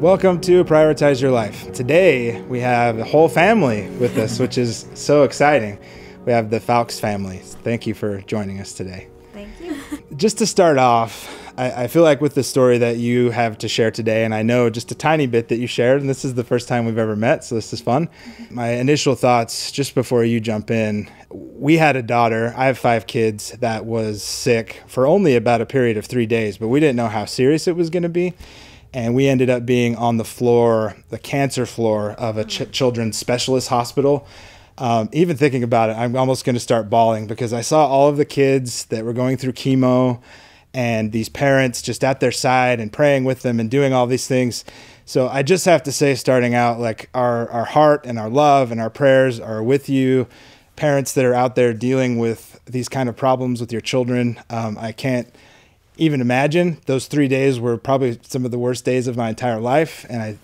Welcome to Prioritize Your Life. Today we have the whole family with us, which is so exciting. We have the Fowlkes family. Thank you for joining us today. Thank you. Just to start off, I feel like with the story that you have to share today, and I know just a tiny bit that you shared, and this is the first time we've ever met, so this is fun. My initial thoughts, just before you jump in, we had a daughter, I have 5 kids, that was sick for only about a period of 3 days, but we didn't know how serious it was going to be. And we ended up being on the floor, the cancer floor of a children's specialist hospital. Even thinking about it, I'm almost going to start bawling because I saw all of the kids that were going through chemo and these parents just at their side and praying with them and doing all these things. So I just have to say, starting out, like our heart and our love and our prayers are with you. Parents that are out there dealing with these kind of problems with your children, I can't even imagine. Those 3 days were probably some of the worst days of my entire life. And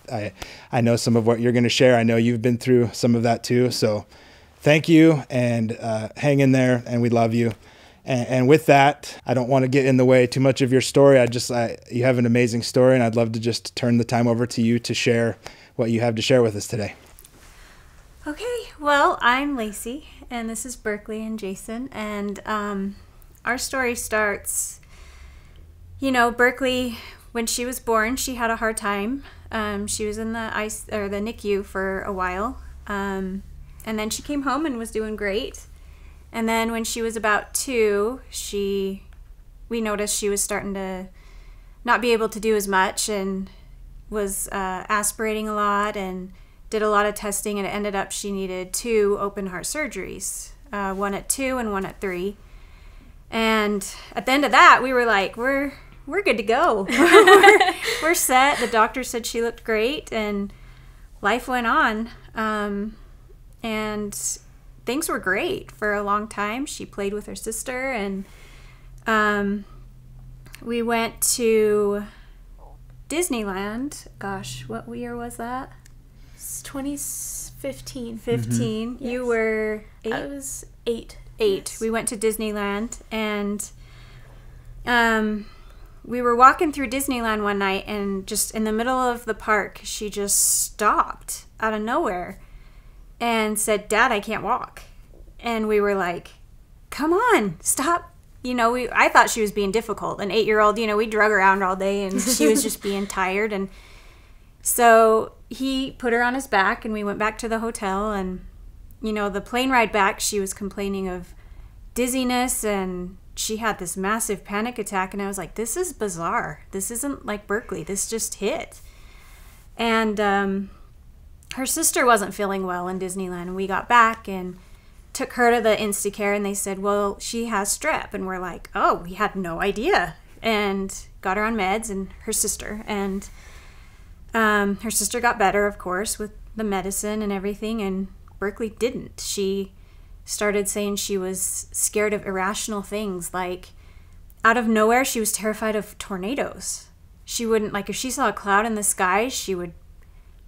I know some of what you're going to share. I know you've been through some of that too. So thank you, and hang in there, and we love you. And with that, I don't want to get in the way too much of your story. You have an amazing story, and I'd love to just turn the time over to you to share what you have to share with us today. Okay, well, I'm Lacey, and this is Berkeley and Jason, and our story starts, Berkeley, when she was born, she had a hard time. She was in the NICU for a while, and then she came home and was doing great. And then when she was about 2, we noticed she was starting to not be able to do as much and was aspirating a lot and did a lot of testing, and it ended up she needed 2 open heart surgeries, one at 2 and one at 3. And at the end of that, we were like, we're good to go. we're set. The doctor said she looked great, and life went on. And things were great for a long time. She played with her sister, and we went to Disneyland. Gosh, what year was that? It's 2015. 15. Mm-hmm. You were 8? I was 8. 8. Yes. We went to Disneyland, and we were walking through Disneyland one night, and just in the middle of the park, she just stopped out of nowhere and said, "Dad, I can't walk." And we were like, "Come on, stop." I thought she was being difficult. An 8-year-old, we drug around all day, and she was just being tired. And so he put her on his back, and we went back to the hotel. And, the plane ride back, she was complaining of dizziness, and she had this massive panic attack. And I was like, this is bizarre. This isn't like Berkeley. This just hit. And her sister wasn't feeling well in Disneyland, and we got back and took her to the Instacare, and they said, well, she has strep. And we're like, oh, we had no idea. And got her on meds, and her sister. And her sister got better, of course, with the medicine and everything, and Berkeley didn't. She started saying she was scared of irrational things. Like, out of nowhere, she was terrified of tornadoes. She wouldn't, if she saw a cloud in the sky, she would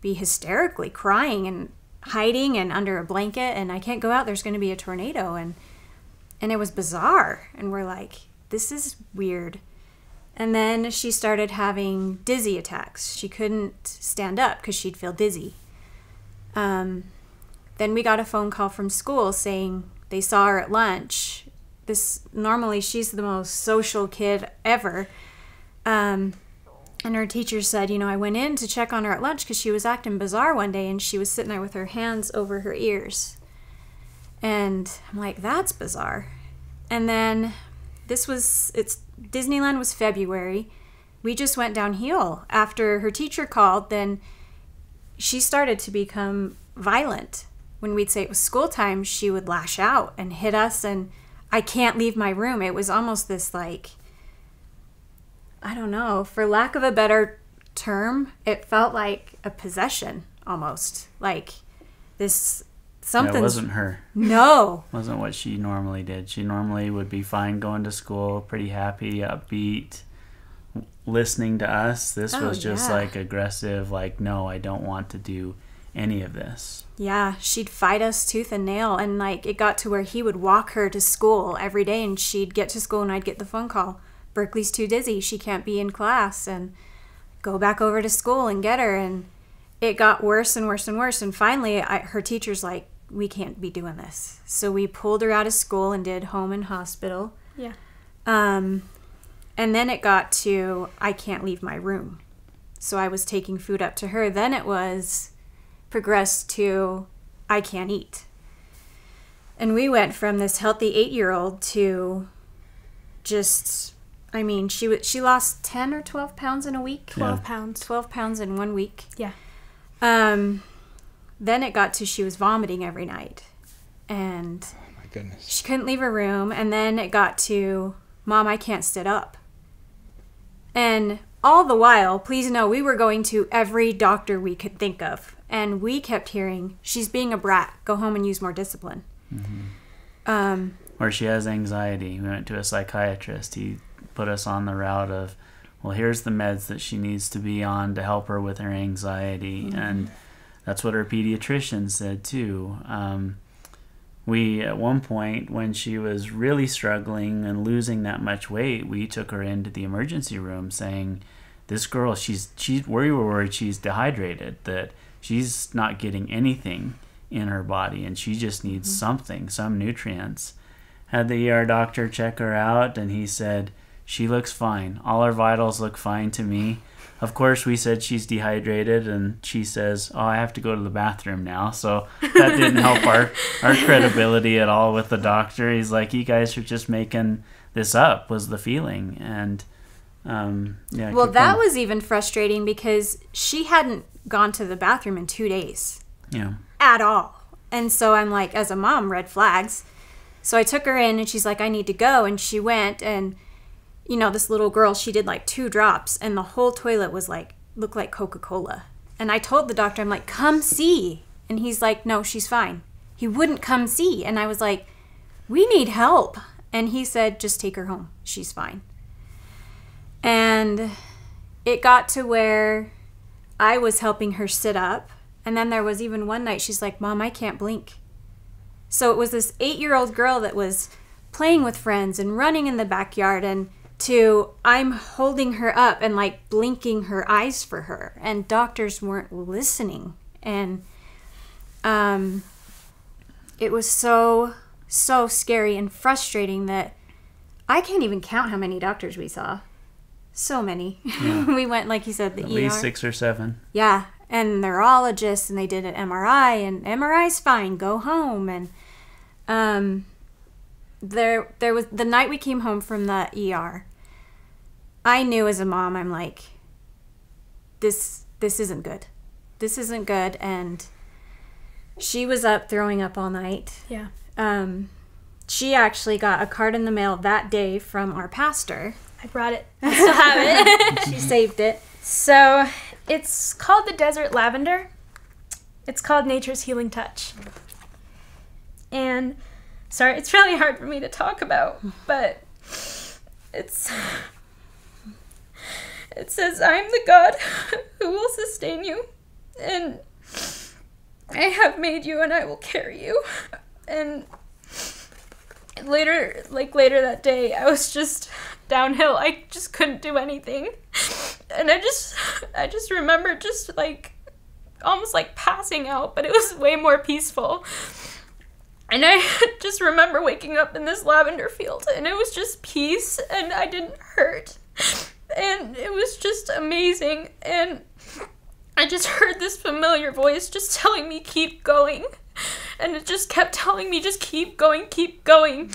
be hysterically crying and hiding and under a blanket, and I can't go out, there's going to be a tornado. And it was bizarre, and we're like, this is weird. And then she started having dizzy attacks. She couldn't stand up because she'd feel dizzy. Then we got a phone call from school saying they saw her at lunch. Normally she's the most social kid ever. And her teacher said, I went in to check on her at lunch because she was acting bizarre one day, and she was sitting there with her hands over her ears. And I'm like, that's bizarre. And then Disneyland was February. We just went downhill. After her teacher called, then she started to become violent. When we'd say it was school time, she would lash out and hit us, and I can't leave my room. It was almost this, I don't know, for lack of a better term, it felt like a possession almost. Like this something. It wasn't her. No. It wasn't what she normally did. She normally would be fine going to school, pretty happy, upbeat, listening to us. This was just aggressive, no, I don't want to do any of this. Yeah, she'd fight us tooth and nail, and it got to where he would walk her to school every day, and she'd get to school and I'd get the phone call, Berkeley's too dizzy, she can't be in class. And go back over to school and get her. And it got worse and worse and worse. And finally, her teacher's like, we can't be doing this. So we pulled her out of school and did home and hospital. Yeah. And then it got to, I can't leave my room. So I was taking food up to her. Then it was progressed to, I can't eat. And we went from this healthy 8-year-old to just, I mean, she lost 10 or 12 pounds in a week. 12 pounds. 12 pounds in 1 week. Yeah. Then it got to she was vomiting every night. And Oh my goodness. she couldn't leave her room. And then it got to, Mom, I can't sit up. And all the while, please know, we were going to every doctor we could think of. And we kept hearing, she's being a brat. Go home and use more discipline. Or she has anxiety. We went to a psychiatrist. He put us on the route of, well, here's the meds that she needs to be on to help her with her anxiety. And that's what her pediatrician said too. We, at one point, when she was really struggling and losing that much weight, we took her into the emergency room saying, this girl, we were worried she's dehydrated, that she's not getting anything in her body and she just needs something, some nutrients. Had the ER doctor check her out and he said, she looks fine. All her vitals look fine to me. Of course, we said she's dehydrated, and she says, oh, I have to go to the bathroom now. So that didn't help our credibility at all with the doctor. He's like, you guys are just making this up, was the feeling. And, yeah. Well, that was even frustrating because she hadn't gone to the bathroom in 2 days. Yeah. At all. And so I'm like, as a mom, red flags. So I took her in, and she's like, I need to go. And she went, and you know, this little girl, she did like 2 drops, and the whole toilet was like, looked like Coca-Cola. And I told the doctor, I'm like, come see. And he's like, no, she's fine. He wouldn't come see. And I was like, we need help. And he said, just take her home. She's fine. And it got to where I was helping her sit up. And then there was even one night she's like, Mom, I can't blink. So it was this 8-year-old girl that was playing with friends and running in the backyard, and to I'm holding her up and like blinking her eyes for her, and doctors weren't listening. And it was so scary and frustrating that I can't even count how many doctors we saw. So many. Yeah. We went, like you said, the ER. At least 6 or 7. Yeah. And neurologists, and they did an MRI, and MRI's fine, go home. And there was the night we came home from the ER, I knew as a mom, I'm like, this isn't good. This isn't good. And she was up throwing up all night. Yeah. She actually got a card in the mail that day from our pastor. I brought it. I still have it. She saved it. So it's called the Desert Lavender. It's called Nature's Healing Touch. And sorry, it's really hard for me to talk about, but it says, I'm the God who will sustain you, and I have made you, and I will carry you. And later that day, I was just downhill. I just couldn't do anything. And I just remember just like almost like passing out, but it was way more peaceful. And I just remember waking up in this lavender field, and it was just peace, and I didn't hurt. And it was just amazing. And I just heard this familiar voice just telling me, keep going. And it just kept telling me, just keep going, keep going.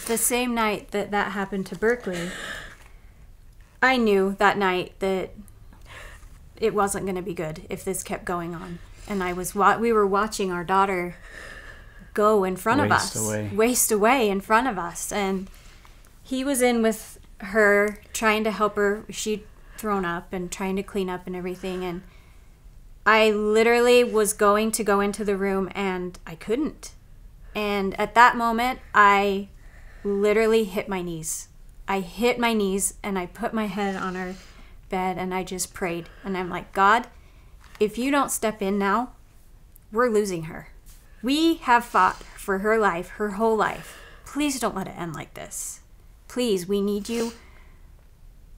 The same night that happened to Berkeley, I knew that night that it wasn't going to be good if this kept going on. And we were watching our daughter go in front of us, waste away in front of us. And he was in with her trying to help her. She'd thrown up and trying to clean up and everything. And I literally was going to go into the room, and I couldn't. And at that moment, I literally hit my knees. I hit my knees, and I put my head on her bed, and I just prayed. And I'm like, God, if you don't step in now, we're losing her. We have fought for her life, her whole life. Please don't let it end like this. Please, we need you.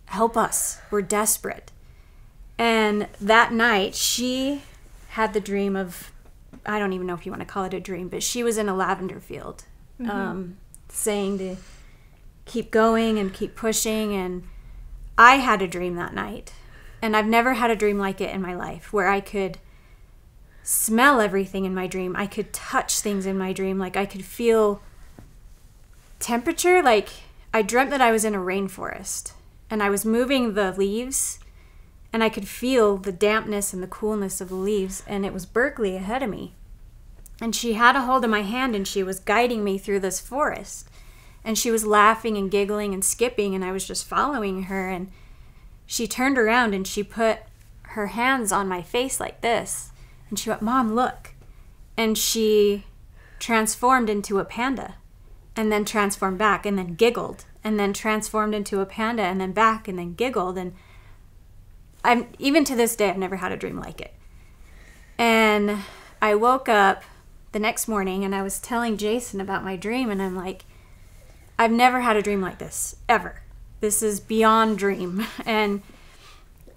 Help us. We're desperate. And that night, she had the dream of, I don't even know if you want to call it a dream, but she was in a lavender field, saying to keep going and keep pushing. And I had a dream that night. And I've never had a dream like it in my life, where I could smell everything in my dream. I could touch things in my dream. Like, I could feel temperature. Like, I dreamt that I was in a rainforest and I was moving the leaves, and I could feel the dampness and the coolness of the leaves, and it was Berkeley ahead of me. And she had a hold of my hand, and she was guiding me through this forest. And she was laughing and giggling and skipping, and I was just following her. And she turned around and she put her hands on my face like this. And she went, "Mom, look." And she transformed into a panda, and then transformed back, and then giggled, and then transformed into a panda, and then back, and then giggled. And even to this day, I've never had a dream like it. And I woke up the next morning, and I was telling Jason about my dream, and I'm like, I've never had a dream like this, ever. This is beyond dream. And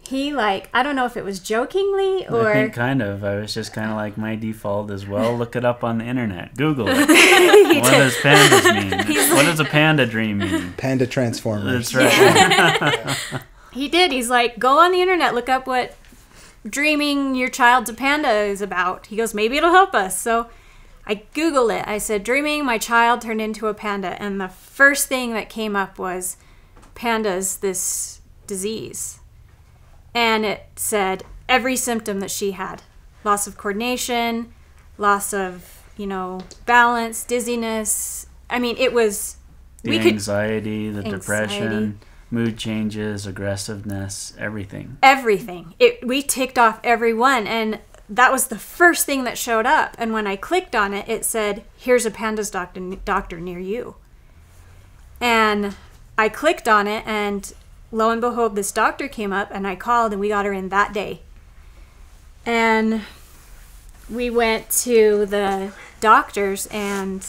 he, like, I don't know if it was jokingly or... I think kind of. I was just kind of like, my default as well. Look it up on the internet. Google it. What does pandas mean? What does a panda dream mean? Panda transformers. That's right. Yeah. He did. He's like, go on the internet, look up what dreaming your child's a panda is about. He goes, maybe it'll help us. So I Googled it. I said, dreaming my child turned into a panda. And the first thing that came up was PANDAS, this disease. And it said every symptom that she had. Loss of coordination, loss of, balance, dizziness. I mean, it was... The anxiety, the depression, mood changes, aggressiveness, everything. Everything. We ticked off every one, and that was the first thing that showed up. And when I clicked on it, it said, here's a PANDAS doctor near you. And I clicked on it, and lo and behold, this doctor came up, and I called, and we got her in that day. And we went to the doctors, and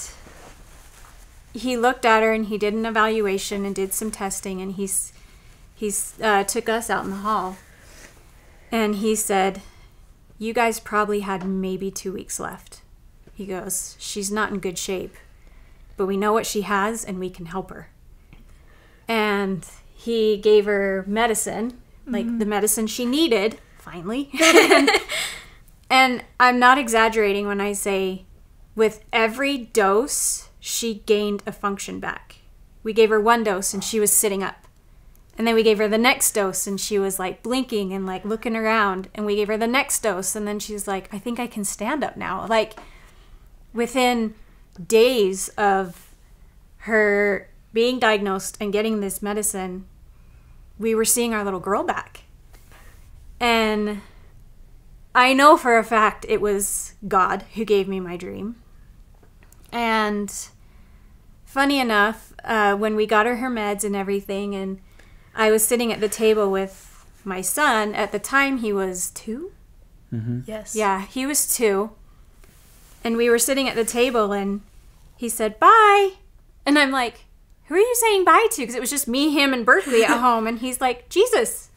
he looked at her, and he did an evaluation and did some testing, and he took us out in the hall, and he said, you guys probably had maybe 2 weeks left. He goes, she's not in good shape, but we know what she has, and we can help her. And he gave her medicine, like the medicine she needed, finally. And I'm not exaggerating when I say with every dose, she gained a function back. We gave her 1 dose and she was sitting up. And then we gave her the next dose and she was like blinking and like looking around. And we gave her the next dose and then she's like, I think I can stand up now. Like within days of her being diagnosed and getting this medicine, we were seeing our little girl back. And I know for a fact it was God who gave me my dream. And funny enough, when we got her meds and everything, and I was sitting at the table with my son, at the time he was 2? Mm-hmm. Yes. Yeah, he was 2. And we were sitting at the table and he said, bye. And I'm like, who are you saying bye to? Because it was just me, him, and Berkeley at home. And he's like, Jesus.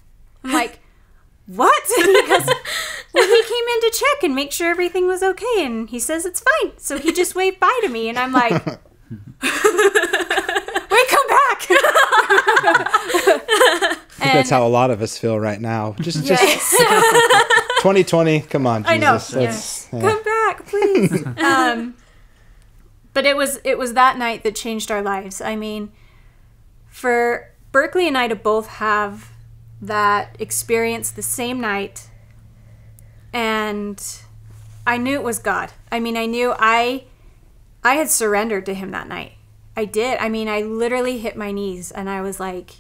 I'm like, what? And he goes, well, he came in to check and make sure everything was okay. And he says it's fine. So he just waved bye to me. And I'm like, wait, come back. I think that's how a lot of us feel right now. Just 2020, come on, Jesus. I know. Yes. Yeah. Come back, please. But it was that night that changed our lives. I mean, for Berkeley and I to both have that experience the same night, and I knew it was God. I mean, I knew I had surrendered to him that night. I did. I mean, I literally hit my knees and I was like,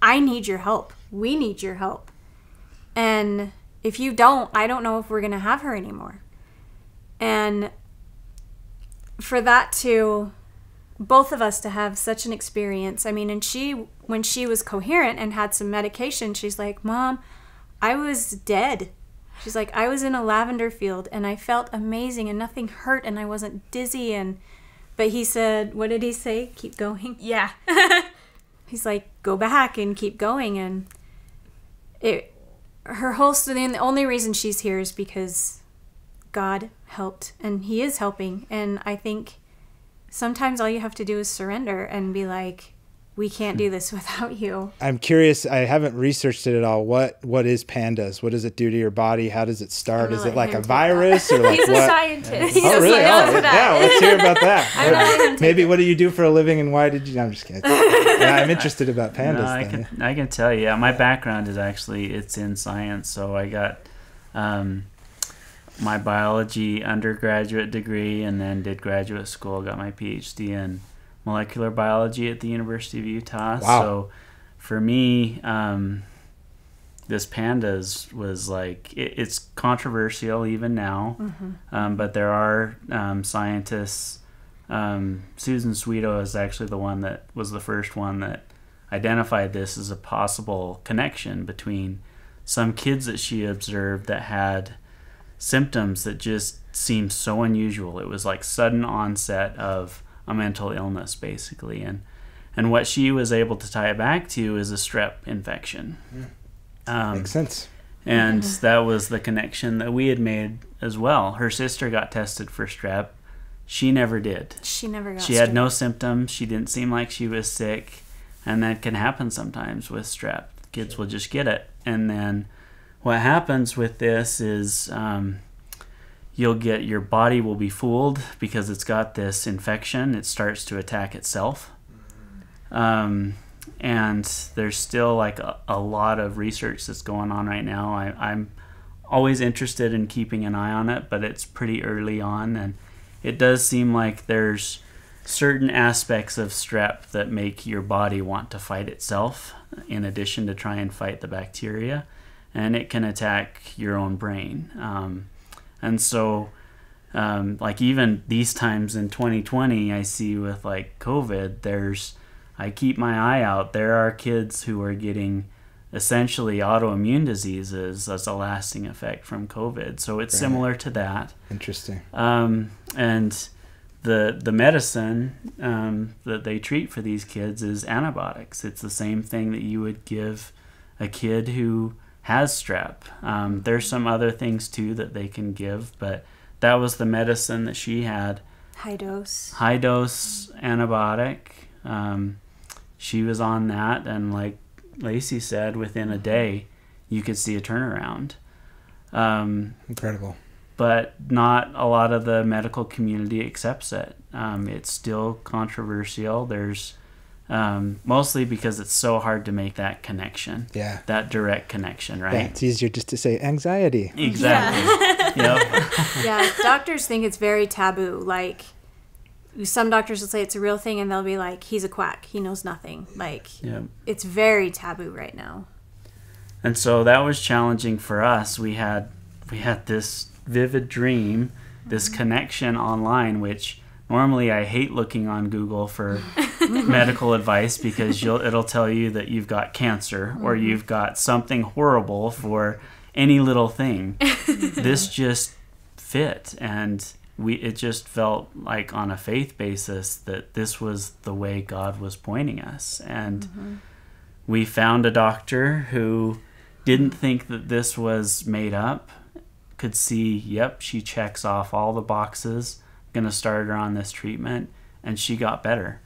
I need your help. We need your help. And if you don't, I don't know if we're going to have her anymore. And for that to, both of us to have such an experience. I mean, and when she was coherent and had some medication, she's like, Mom, I was dead. She's like, I was in a lavender field and I felt amazing and nothing hurt and I wasn't dizzy. But he said, what did he say? Keep going? Yeah. He's like, go back and keep going. And her whole story, the only reason she's here is because God helped, and he is helping. And I think sometimes all you have to do is surrender and be like, we can't do this without you. I'm curious, I haven't researched it at all. What is PANDAS? What does it do to your body? How does it start? Is it like a virus or like He's what? a scientist. Oh, really? knows Oh, yeah, let's hear about that. I'm Maybe what do you do for a living and why did you? No, I'm just kidding. Yeah, I'm interested about PANDAS. No, I can tell you. My background is actually, it's in science. So I got my biology undergraduate degree and then did graduate school, got my PhD in molecular biology at the University of Utah. Wow. So for me, this PANDAS was like, it's controversial even now, but there are scientists. Susan Sweeto is actually the one that was the first one that identified this as a possible connection between some kids that she observed that had symptoms that just seemed so unusual. It was like sudden onset of a mental illness, basically, and what she was able to tie it back to is a strep infection. Makes sense. And that was the connection that we had made as well. Her sister got tested for strep. She never did. She never got She had no symptoms. She didn't seem like she was sick, and that can happen sometimes with strep. Kids will just get it, and then what happens with this is your body will be fooled because it's got this infection. It starts to attack itself. And there's still like a lot of research that's going on right now. I'm always interested in keeping an eye on it, but it's pretty early on. And it does seem like there's certain aspects of strep that make your body want to fight itself in addition to try and fight the bacteria. And it can attack your own brain. And so, like even these times in 2020, I see with like COVID, I keep my eye out. There are kids who are getting essentially autoimmune diseases as a lasting effect from COVID. So it's similar to that. Interesting. And the medicine that they treat for these kids is antibiotics. It's the same thing that you would give a kid who has strep. There's some other things too that they can give, but that was the medicine that she had. High dose Antibiotic. She was on that, and like Lacey said, within a day you could see a turnaround. Incredible. But not a lot of the medical community accepts it. It's still controversial. There's mostly because it's so hard to make that connection. Yeah. That direct connection, right? Yeah, it's easier just to say anxiety. Exactly. Yep. Yeah, doctors think it's very taboo. Like, some doctors will say it's a real thing, and they'll be like, he's a quack. He knows nothing. Like, it's very taboo right now. And so that was challenging for us. We had this vivid dream, this connection online, which normally I hate looking on Google for medical advice because it'll tell you that you've got cancer or you've got something horrible for any little thing. This just fit, and it just felt like on a faith basis that this was the way God was pointing us. And we found a doctor who didn't think that this was made up, could see, yep, she checks off all the boxes, gonna start her on this treatment, and she got better.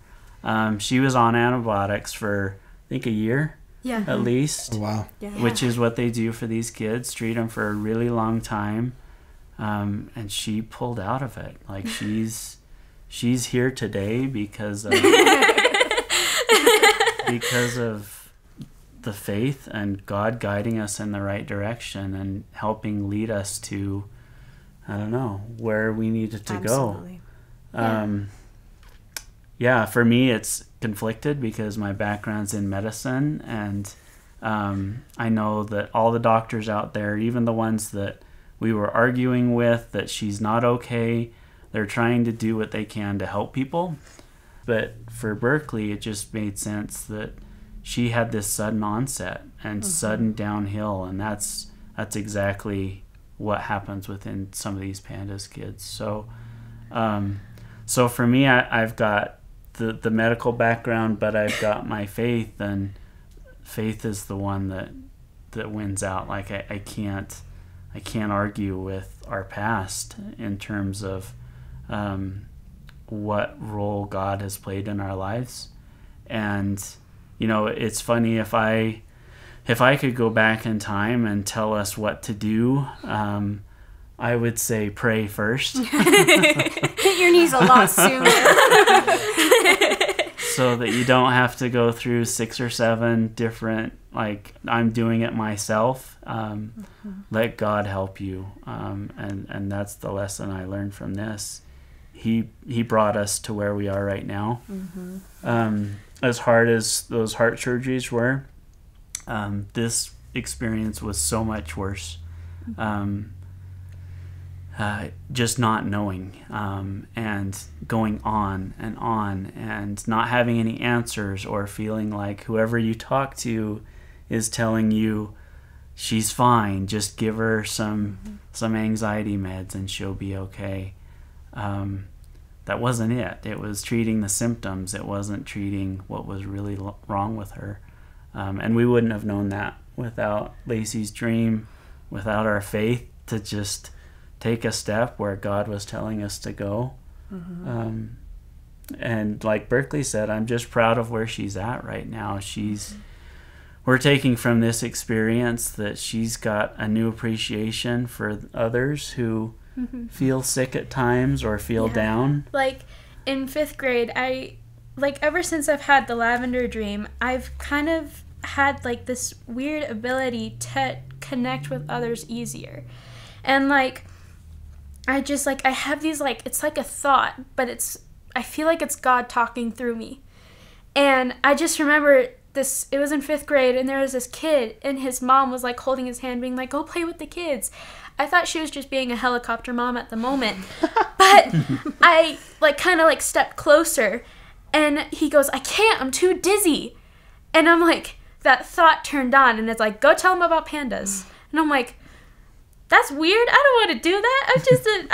She was on antibiotics for, I think, a year at least. Oh, wow. Yeah. Which is what they do for these kids, treat them for a really long time. And she pulled out of it. Like, she's here today because of the faith and God guiding us in the right direction and helping lead us to, I don't know, where we needed to Absolutely. go. For me it's conflicted because my background's in medicine, and I know that all the doctors out there, even the ones that we were arguing with that she's not okay, they're trying to do what they can to help people. But for Berkeley, it just made sense that she had this sudden onset and sudden downhill, and that's exactly what happens within some of these PANDAS kids. So so for me, I've got the medical background, but I've got my faith, and faith is the one that that wins out. Like I can't argue with our past in terms of what role God has played in our lives. And it's funny, if I could go back in time and tell us what to do, I would say pray first. Hit your knees a lot sooner. So that you don't have to go through 6 or 7 different, like, I'm doing it myself. Let God help you. And that's the lesson I learned from this. He brought us to where we are right now. As hard as those heart surgeries were, this experience was so much worse. Just not knowing, and going on and not having any answers, or feeling like whoever you talk to is telling you she's fine, just give her some anxiety meds and she'll be okay. That wasn't it. It was treating the symptoms. It wasn't treating what was really wrong with her. And we wouldn't have known that without Lacey's dream, without our faith to just take a step where God was telling us to go. And like Berkeley said, I'm just proud of where she's at right now. We're taking from this experience that she's got a new appreciation for others who feel sick at times or feel down. Like in 5th grade, ever since I've had the lavender dream, I've kind of had like this weird ability to connect with others easier. And like, I have these, like, it's like a thought, but I feel like it's God talking through me. And I just remember this, it was in 5th grade, and there was this kid, and his mom was, like, holding his hand, being like, go play with the kids. I thought she was just being a helicopter mom at the moment. But I, like, kind of, like, stepped closer, and he goes, I can't, I'm too dizzy. And I'm like, that thought turned on, and it's like, go tell him about pandas. And I'm like, that's weird. I don't want to do that.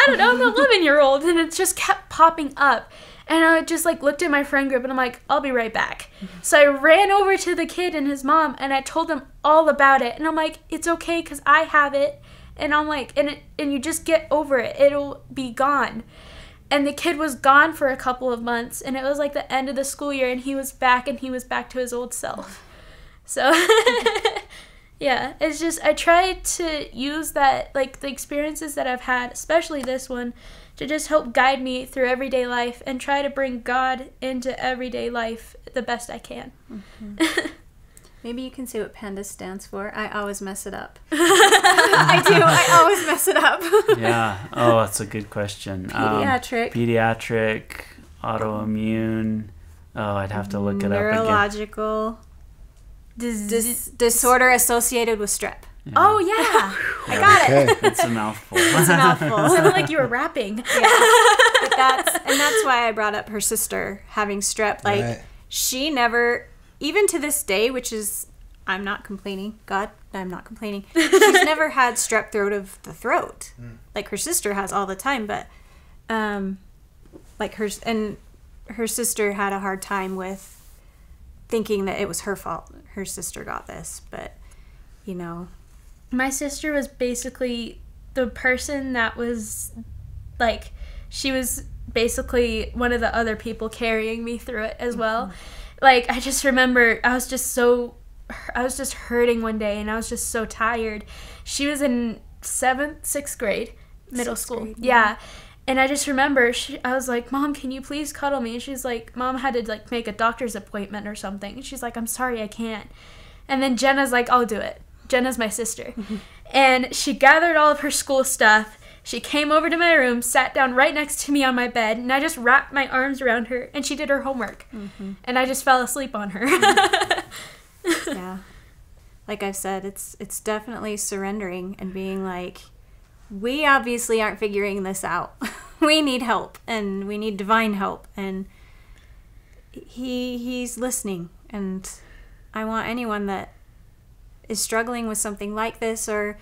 I'm a 11-year-old. And it just kept popping up. And I just like looked at my friend group and I'm like, I'll be right back. So I ran over to the kid and his mom and I told them all about it. And I'm like, it's okay because I have it. And I'm like, and you just get over it. It'll be gone. And the kid was gone for a couple of months. And it was like the end of the school year and he was back to his old self. So... Yeah, it's just, I try to use that, like, the experiences that I've had, especially this one, to just help guide me through everyday life and try to bring God into everyday life the best I can. Maybe you can say what PANDAS stands for. I always mess it up. I do. I always mess it up. Yeah. Oh, that's a good question. Pediatric, autoimmune. Oh, I'd have to look it up again. Neurological. Disorder associated with strep. Yeah. Oh, yeah. I got it. It's a mouthful. It's a mouthful. It sounded like you were rapping. Yeah. But that's why I brought up her sister having strep. Like, she never, even to this day, which is, I'm not complaining. God, I'm not complaining. She's never had strep throat of the throat. Like her sister has all the time, but like her sister had a hard time with thinking that it was her fault. Her sister got this, but my sister was basically the person that was like, she was basically one of the other people carrying me through it as well. Like, I just remember I was just hurting one day and I was just so tired. She was in 6th grade, middle school. Grade, yeah. And I just remember I was like, Mom, can you please cuddle me? And she's like, Mom had to like make a doctor's appointment or something. And she's like, I'm sorry, I can't. And then Jenna's like, I'll do it. Jenna's my sister. And she gathered all of her school stuff. She came over to my room, sat down right next to me on my bed, and I just wrapped my arms around her, and she did her homework. And I just fell asleep on her. Yeah. Like I've said, it's definitely surrendering and being like, we obviously aren't figuring this out. We need help, and we need divine help, and he's listening. And I want anyone that is struggling with something like this or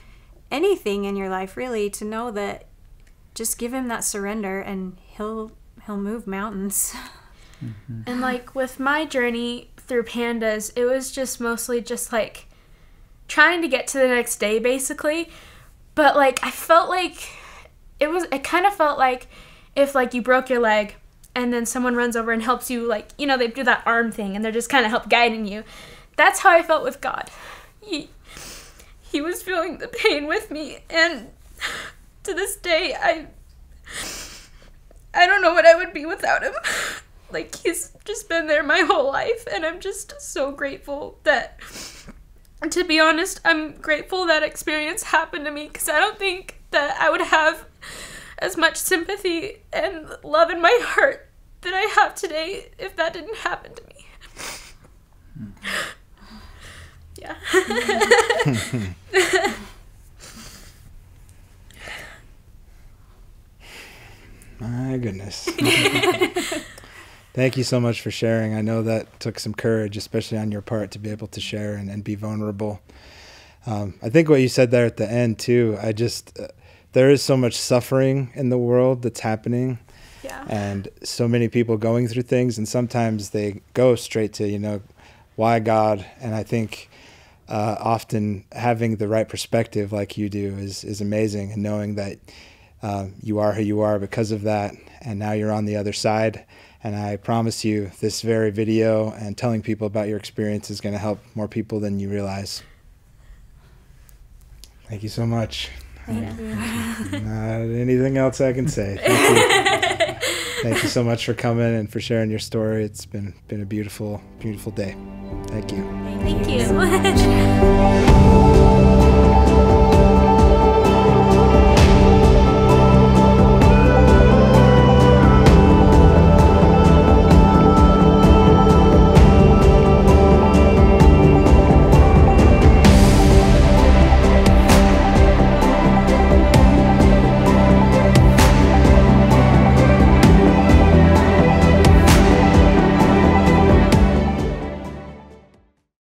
anything in your life really to know that just give him that surrender and he'll move mountains. And like with my journey through PANDAS, it was just mostly just like trying to get to the next day, basically. But, like, I felt like it kind of felt like if, like, you broke your leg and then someone runs over and helps you, like, you know, they do that arm thing and they're just kind of help guiding you. That's how I felt with God. He was feeling the pain with me, and to this day, I don't know what I would be without him. Like, he's just been there my whole life, and I'm just so grateful that, to be honest, I'm grateful that experience happened to me, because I don't think that I would have as much sympathy and love in my heart that I have today if that didn't happen to me. Yeah. My goodness. Thank you so much for sharing. I know that took some courage, especially on your part, to be able to share and be vulnerable. I think what you said there at the end too, there is so much suffering in the world that's happening. Yeah. And so many people going through things, and sometimes they go straight to, you know, why God? And I think often having the right perspective like you do is amazing, and knowing that you are who you are because of that, and now you're on the other side. And I promise you, this very video and telling people about your experience is going to help more people than you realize. Thank you so much. Thank you. Not anything else I can say. Thank you. Thank you so much for coming and for sharing your story. It's been a beautiful, beautiful day. Thank you. Thank you so much.